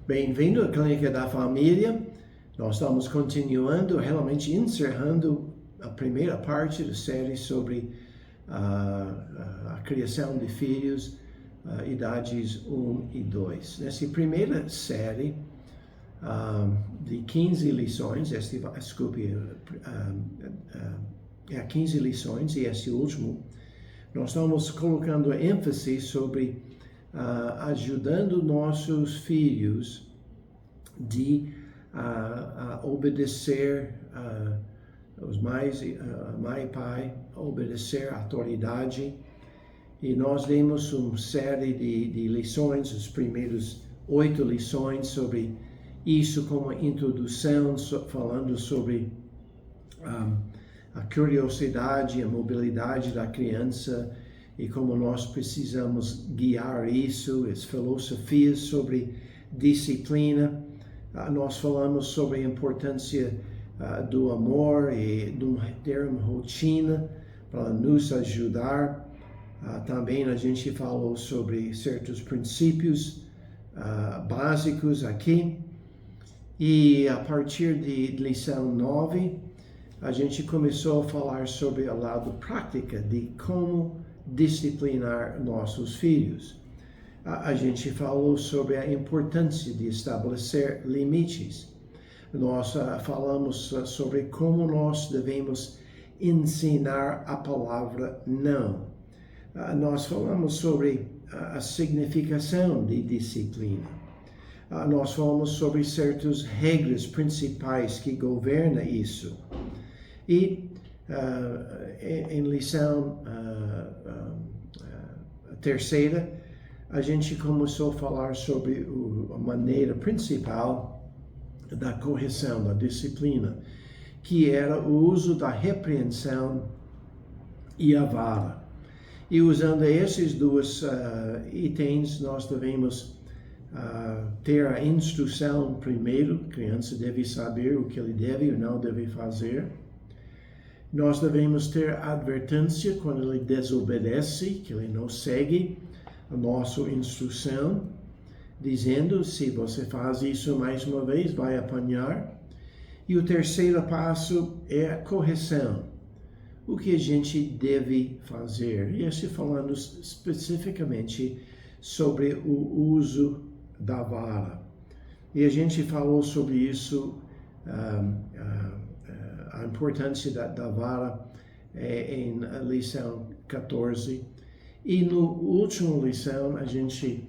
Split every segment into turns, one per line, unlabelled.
Bem-vindo à Clínica da Família. Nós estamos continuando, realmente encerrando a primeira parte da série sobre a criação de filhos, idades 1 e 2. Nessa primeira série de 15 lições, 15 lições e esse último, nós estamos colocando ênfase sobre ajudando nossos filhos a obedecer os mãe e pai, obedecer a autoridade. E nós demos uma série de lições, os primeiros 8 lições sobre isso como introdução, falando sobre a curiosidade, a mobilidade da criança e como nós precisamos guiar isso, as filosofias sobre disciplina. Nós falamos sobre a importância do amor e de ter uma rotina para nos ajudar. Também a gente falou sobre certos princípios básicos aqui. E a partir de lição 9, a gente começou a falar sobre o lado prático de como disciplinar nossos filhos. A gente falou sobre a importância de estabelecer limites. Nós falamos sobre como nós devemos ensinar a palavra não. Nós falamos sobre a significação de disciplina. Nós falamos sobre certas regras principais que governam isso. E em lição terceira, a gente começou a falar sobre a maneira principal da correção, da disciplina, que era o uso da repreensão e a vara. E usando esses dois itens, nós devemos ter a instrução primeiro. A criança deve saber o que ele deve e não deve fazer. Nós devemos ter advertência quando ele desobedece, que ele não segue a nossa instrução, dizendo: se você faz isso mais uma vez, vai apanhar. E o terceiro passo é a correção. O que a gente deve fazer? E este falando especificamente sobre o uso da vara. E a gente falou sobre isso, a importância da vara em lição 14. E no último lição a gente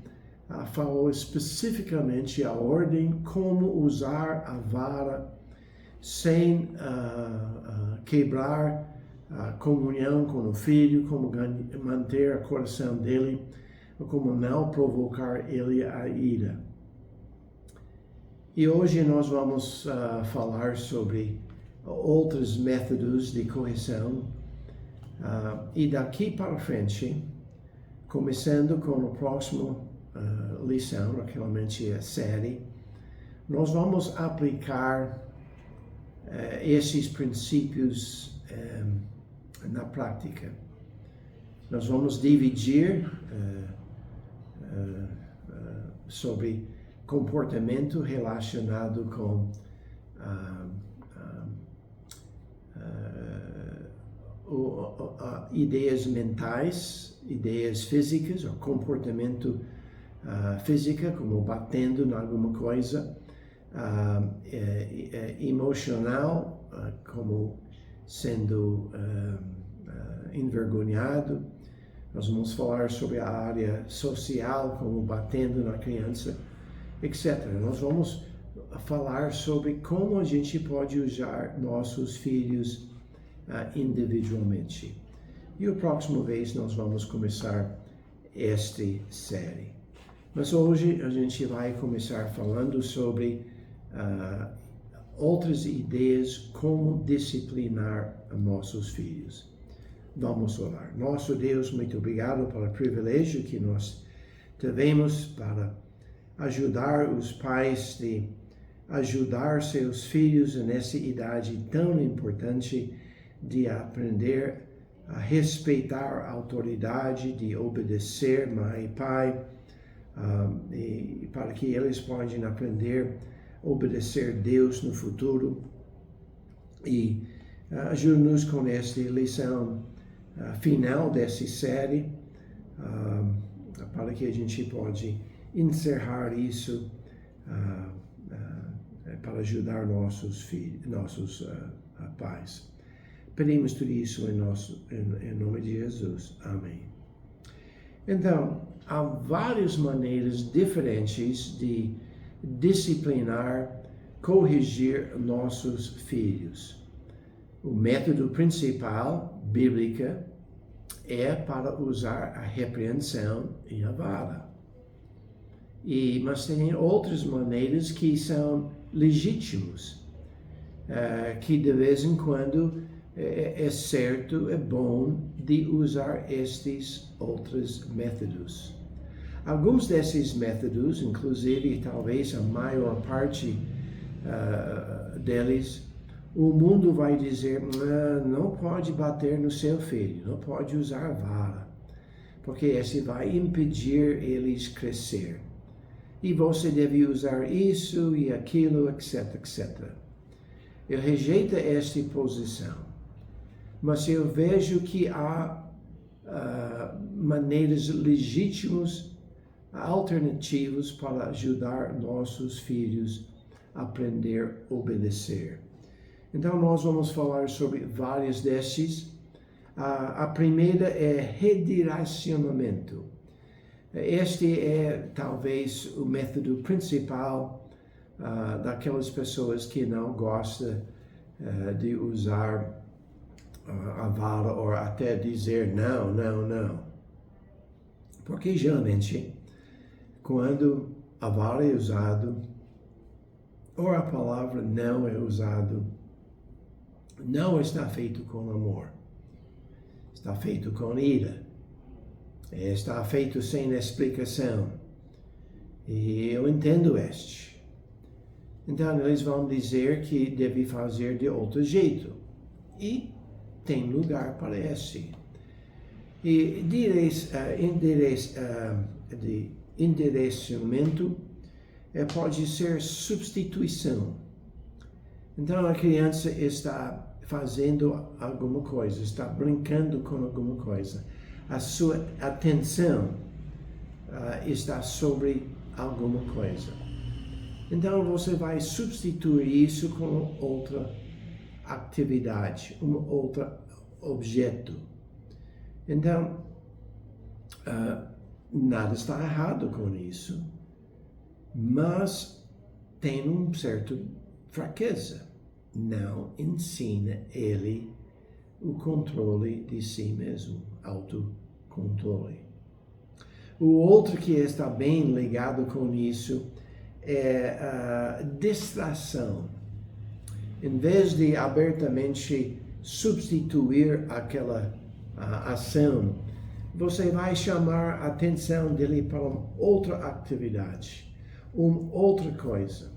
falou especificamente a ordem, como usar a vara sem quebrar a comunhão com o filho, como manter o coração dele, como não provocar ele a ira. E hoje nós vamos falar sobre outros métodos de correção, e daqui para frente, começando com o próximo lição, realmente a série, nós vamos aplicar esses princípios na prática. Nós vamos dividir sobre comportamento relacionado com ideias mentais, ideias físicas, ou comportamento físico, como batendo em alguma coisa, emocional, como sendo envergonhado. Nós vamos falar sobre a área social, como batendo na criança, etc. Nós vamos falar sobre como a gente pode usar nossos filhos individualmente. E a próxima vez nós vamos começar esta série. Mas hoje a gente vai começar falando sobre outras ideias como disciplinar nossos filhos. Vamos orar. Nosso Deus, muito obrigado pelo privilégio que nós tivemos para ajudar os pais de ajudar seus filhos nessa idade tão importante de aprender a respeitar a autoridade, de obedecer mãe e pai, e para que eles possam aprender a obedecer a Deus no futuro. E ajude-nos com esta lição final dessa série, para que a gente pode encerrar isso para ajudar nossos filhos, nossos pais. Pedimos tudo isso em nome de Jesus. Amém. Então, há várias maneiras diferentes de disciplinar, corrigir nossos filhos. O método principal, bíblica, é para usar a repreensão e a vara. Mas tem outras maneiras que são legítimas, que de vez em quando é certo, é bom de usar estes outros métodos. Alguns desses métodos, inclusive talvez a maior parte deles, o mundo vai dizer, não pode bater no seu filho, não pode usar vara, porque esse vai impedir eles crescer. E você deve usar isso e aquilo, etc, etc. Eu rejeito esta posição. Mas eu vejo que há maneiras legítimas, alternativas para ajudar nossos filhos a aprender a obedecer. Então, nós vamos falar sobre várias desses. A primeira é redirecionamento. Este é talvez o método principal daquelas pessoas que não gostam de usar a vara, ou até dizer não, não, não. Porque geralmente, quando a vara é usada, ou a palavra não é usada, não está feito com amor. Está feito com ira. Está feito sem explicação. E eu entendo este. Então, eles vão dizer que deve fazer de outro jeito. E tem lugar para esse. E endereçamento pode ser substituição. Então a criança está fazendo alguma coisa, está brincando com alguma coisa. A sua atenção está sobre alguma coisa. Então você vai substituir isso com outra atividade, outro objeto. Então, nada está errado com isso, mas tem uma certa fraqueza. Não ensina ele o controle de si mesmo, autocontrole. O outro que está bem ligado com isso é a distração. Em vez de abertamente substituir aquela ação, você vai chamar a atenção dele para outra atividade, outra coisa.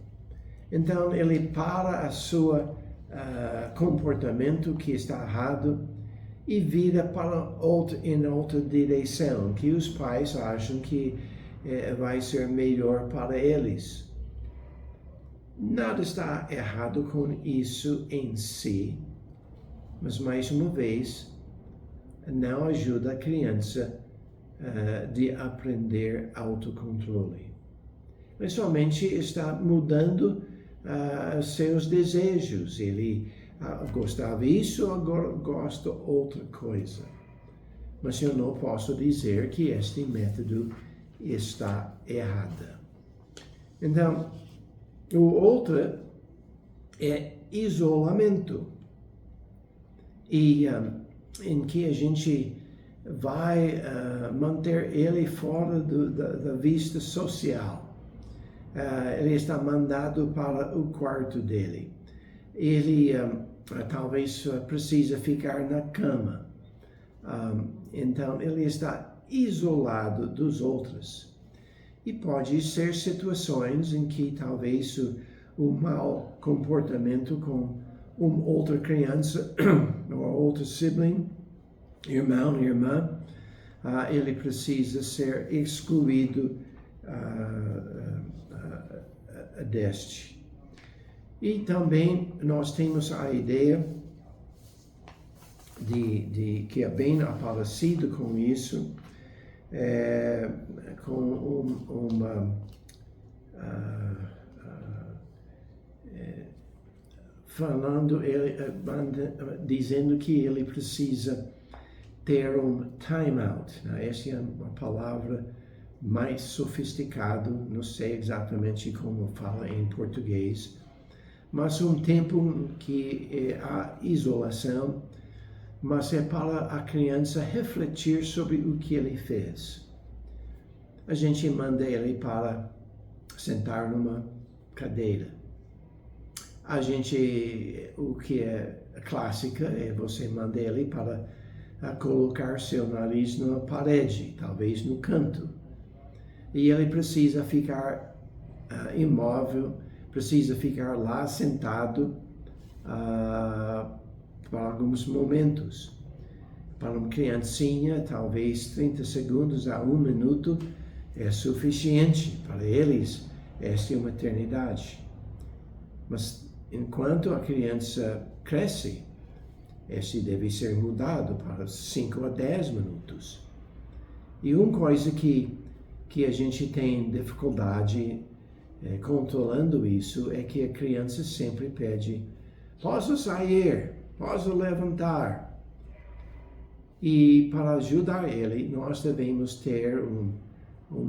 Então ele para a sua comportamento que está errado e vira para em outra direção, que os pais acham que vai ser melhor para eles. Nada está errado com isso em si, mas mais uma vez, não ajuda a criança de aprender autocontrole. Ele somente está mudando seus desejos. Ele gostava disso, agora gosta outra coisa. Mas eu não posso dizer que este método está errado. Então, o outro é isolamento. E em que a gente vai manter ele fora da vista social. Ele está mandado para o quarto dele. Ele talvez precisa ficar na cama. Então, ele está isolado dos outros. E pode ser situações em que talvez o mau comportamento com uma outra criança ou outro sibling, irmão, irmã, ele precisa ser excluído deste. E também nós temos a ideia de que é bem parecido com isso, com falando, dizendo que ele precisa ter um time out. Né? Essa é uma palavra mais sofisticada, não sei exatamente como fala em português, mas um tempo que há isolação, mas é para a criança refletir sobre o que ele fez. A gente manda ele para sentar numa cadeira. O que é clássica é você manda ele para colocar seu nariz na parede, talvez no canto. E ele precisa ficar imóvel, precisa ficar lá sentado para alguns momentos. Para uma criancinha, talvez 30 segundos a 1 minuto é suficiente. Para eles, esta é uma eternidade. Mas enquanto a criança cresce, este deve ser mudado para 5 a 10 minutos. E uma coisa que a gente tem dificuldade controlando isso é que a criança sempre pede: posso sair, posso levantar. E para ajudar ele, nós devemos ter um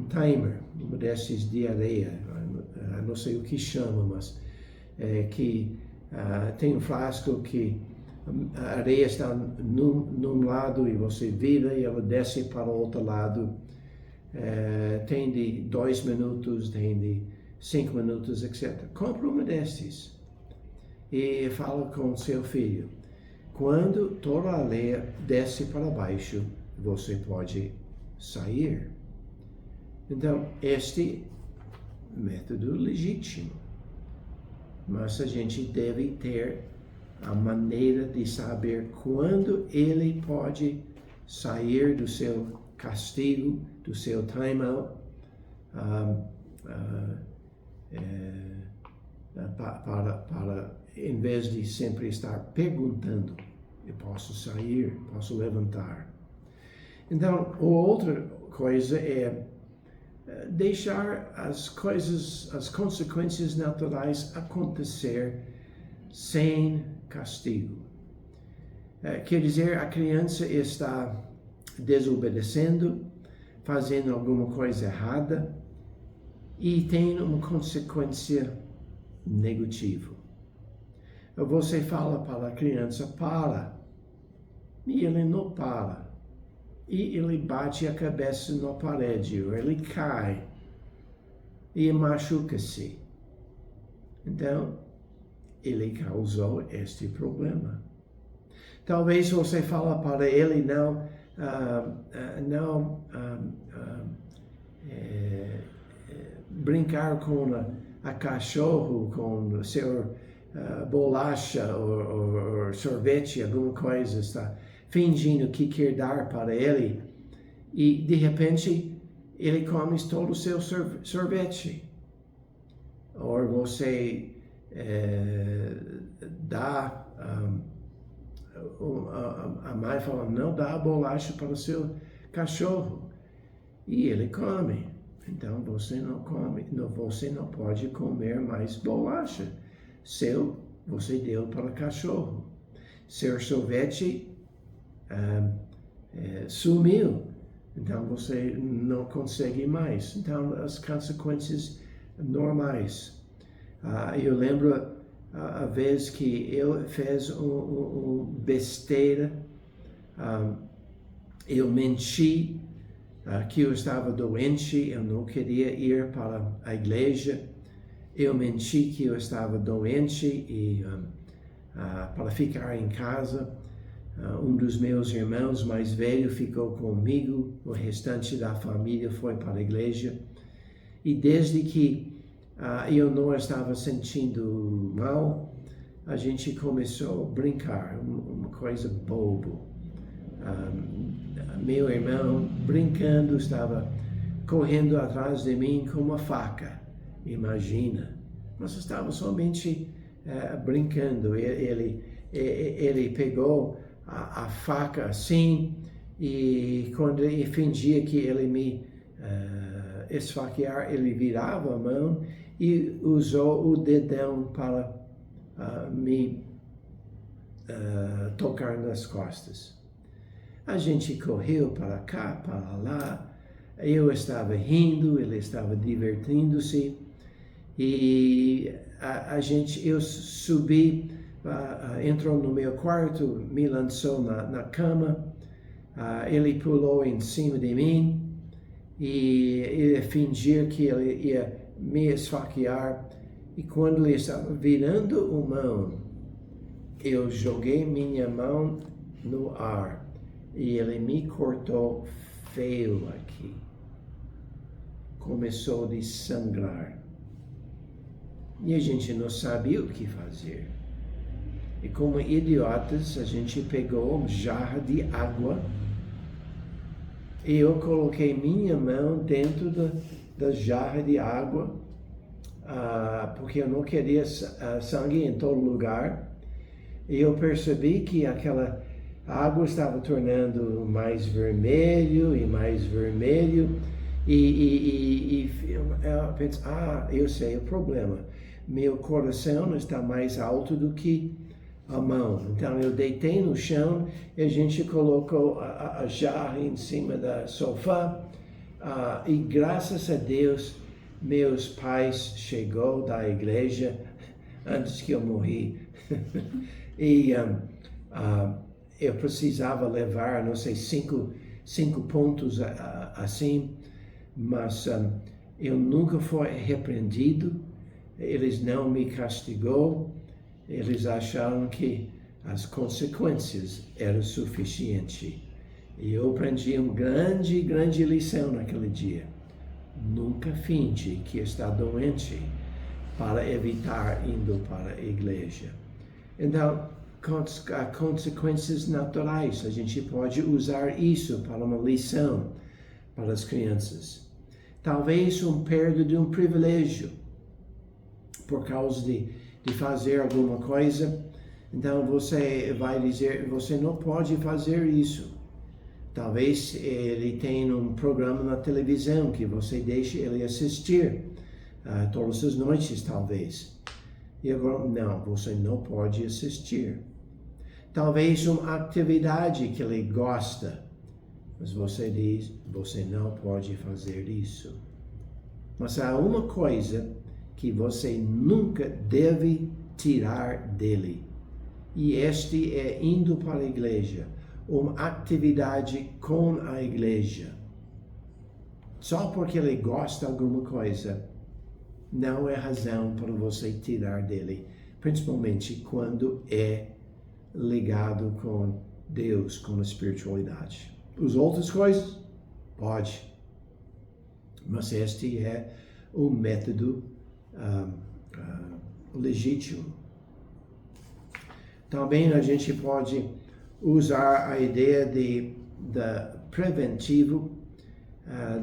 timer, um desses de areia, não sei o que chama, mas que tem um frasco que a areia está num lado e você vira e ela desce para o outro lado. Tem de 2 minutos, tem de 5 minutos, etc. Compre uma destes e fala com seu filho: quando toda a areia desce para baixo, você pode sair. Então, este método legítimo, mas a gente deve ter a maneira de saber quando ele pode sair do seu castigo, do seu time-out, para, em vez de sempre estar perguntando: eu posso sair, posso levantar. Então, outra coisa é deixar as consequências naturais acontecer sem castigo. Quer dizer, a criança está desobedecendo, fazendo alguma coisa errada e tem uma consequência negativa. Você fala para a criança: para, e ele não para. E ele bate a cabeça na parede, ou ele cai e machuca-se. Então, ele causou este problema. Talvez você fala para ele não brincar com a cachorro, com seu bolacha ou sorvete, alguma coisa, está fingindo que quer dar para ele, e de repente ele come todo o seu sorvete. Ou você dá, a mãe fala: não dá a bolacha para o seu cachorro, e ele come. Então você não come, você não pode comer mais bolacha. Você deu para o cachorro. Seu sorvete sumiu, então você não consegue mais. Então, as consequências normais. Eu lembro a vez que eu fiz besteira, eu menti que eu estava doente, eu não queria ir para a igreja, eu menti que eu estava doente e para ficar em casa. Um dos meus irmãos mais velho ficou comigo, o restante da família foi para a igreja. E desde que eu não estava sentindo mal, a gente começou a brincar, uma coisa bobo. Meu irmão brincando estava correndo atrás de mim com uma faca. Imagina. Nós estávamos somente brincando. Ele pegou a faca assim, e quando ele fingia que ele me esfaquear, ele virava a mão e usou o dedão para me tocar nas costas. A gente correu para cá, para lá, eu estava rindo, ele estava divertindo-se, e eu subi, entrou no meu quarto, me lançou na cama, ele pulou em cima de mim, e ele fingia que ele ia me esfaquear, e quando ele estava virando a mão, eu joguei minha mão no ar, e ele me cortou feio aqui. Começou a sangrar. E a gente não sabia o que fazer. E como idiotas, a gente pegou uma jarra de água e eu coloquei minha mão dentro da jarra de água, porque eu não queria sangue em todo lugar. E eu percebi que aquela água estava tornando mais vermelho e mais vermelho. E eu pensei, eu sei o problema. Meu coração está mais alto do que a mão. Então eu deitei no chão e a gente colocou a jarra em cima da sofá. E graças a Deus, meus pais chegou da igreja antes que eu morri. E eu precisava levar, não sei, cinco pontos assim, mas eu nunca fui repreendido, eles não me castigou, eles acharam que as consequências eram suficientes. E eu aprendi uma grande lição naquele dia. Nunca finge que está doente para evitar indo para a igreja. Então, consequências naturais, a gente pode usar isso para uma lição para as crianças. Talvez perda de um privilégio por causa de fazer alguma coisa. Então você vai dizer, você não pode fazer isso. Talvez ele tenha um programa na televisão que você deixe ele assistir todas as noites, talvez. E agora, não, você não pode assistir. Talvez uma atividade que ele gosta, mas você diz, você não pode fazer isso. Mas há uma coisa que você nunca deve tirar dele. E este é indo para a igreja, uma atividade com a igreja. Só porque ele gosta de alguma coisa, não é razão para você tirar dele, principalmente quando é ligado com Deus, com a espiritualidade. As outras coisas, pode. Mas este é o método legítimo. Também a gente pode usar a ideia da preventivo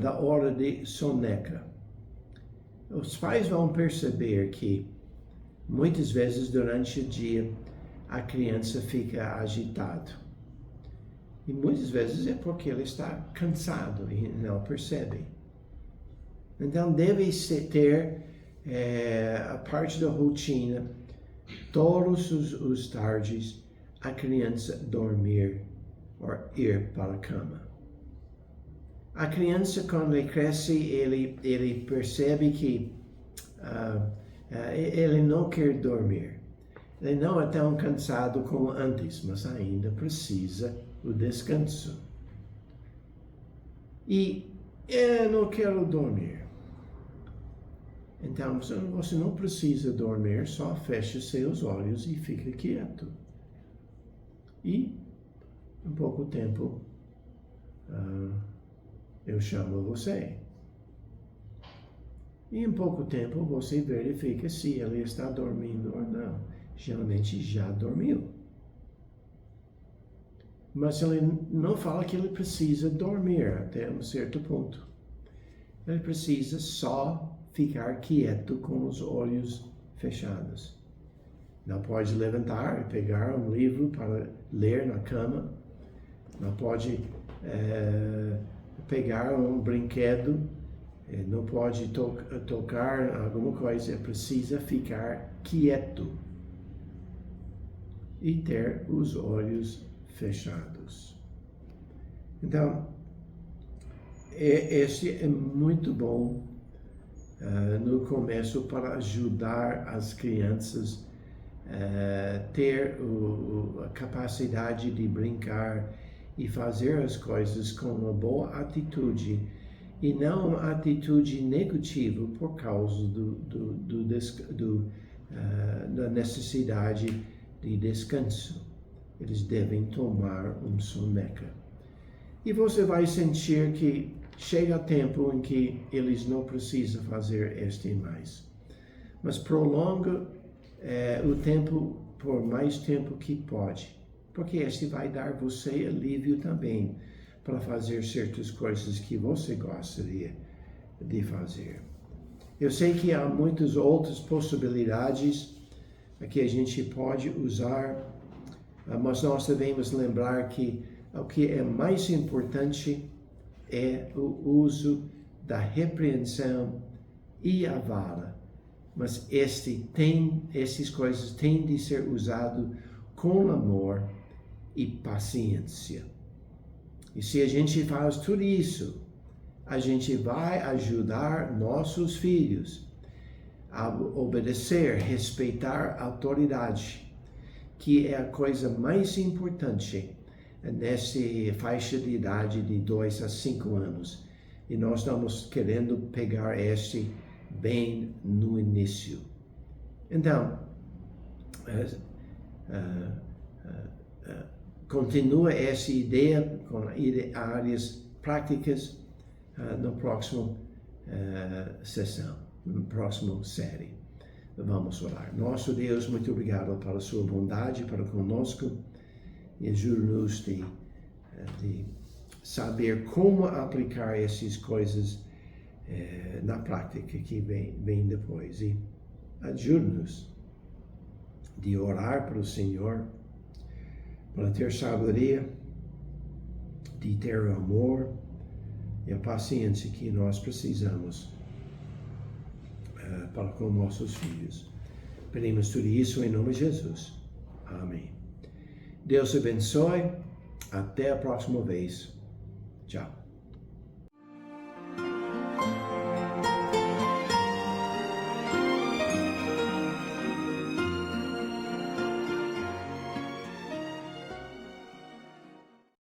da hora de soneca. Os pais vão perceber que muitas vezes durante o dia a criança fica agitado. E muitas vezes é porque ele está cansado e não percebe. Então deve ter a parte da rotina, todos os tardes, a criança dormir ou ir para a cama. A criança, quando ele cresce, ele percebe que ele não quer dormir. Ele não é tão cansado como antes, mas ainda precisa do descanso. E eu não quero dormir. Então, você não precisa dormir, só fecha seus olhos e fica quieto. E, em pouco tempo, eu chamo você. E em pouco tempo você verifica se ele está dormindo ou não. Geralmente já dormiu. Mas ele não fala que ele precisa dormir até um certo ponto. ele precisa só ficar quieto com os olhos fechados. Não pode levantar e pegar um livro para ler na cama. Não pode pegar um brinquedo. Não pode tocar alguma coisa. Precisa ficar quieto e ter os olhos fechados. Então, este é muito bom no começo para ajudar as crianças a ter a capacidade de brincar e fazer as coisas com uma boa atitude e não uma atitude negativa por causa da necessidade de descanso. Eles devem tomar um soneca. E você vai sentir que chega tempo em que eles não precisam fazer este mais. Mas prolonga o tempo por mais tempo que pode. Porque este vai dar você alívio também para fazer certas coisas que você gostaria de fazer. Eu sei que há muitas outras possibilidades que a gente pode usar, mas nós devemos lembrar que o que é mais importante é o uso da repreensão e a vara. Mas essas coisas têm de ser usado com amor e paciência. E se a gente faz tudo isso, a gente vai ajudar nossos filhos a obedecer, respeitar a autoridade, que é a coisa mais importante nessa faixa de idade de 2 a 5 anos. E nós estamos querendo pegar este bem no início. Então, continua essa ideia com áreas práticas na próxima sessão, na próxima série. Vamos orar. Nosso Deus, muito obrigado pela sua bondade para conosco e ajuda-nos de saber como aplicar essas coisas na prática que vem depois. E ajuda-nos de orar para o Senhor, para ter sabedoria, de ter o amor e a paciência que nós precisamos para com nossos filhos. Pedimos tudo isso em nome de Jesus. Amém. Deus abençoe. Até a próxima vez. Tchau.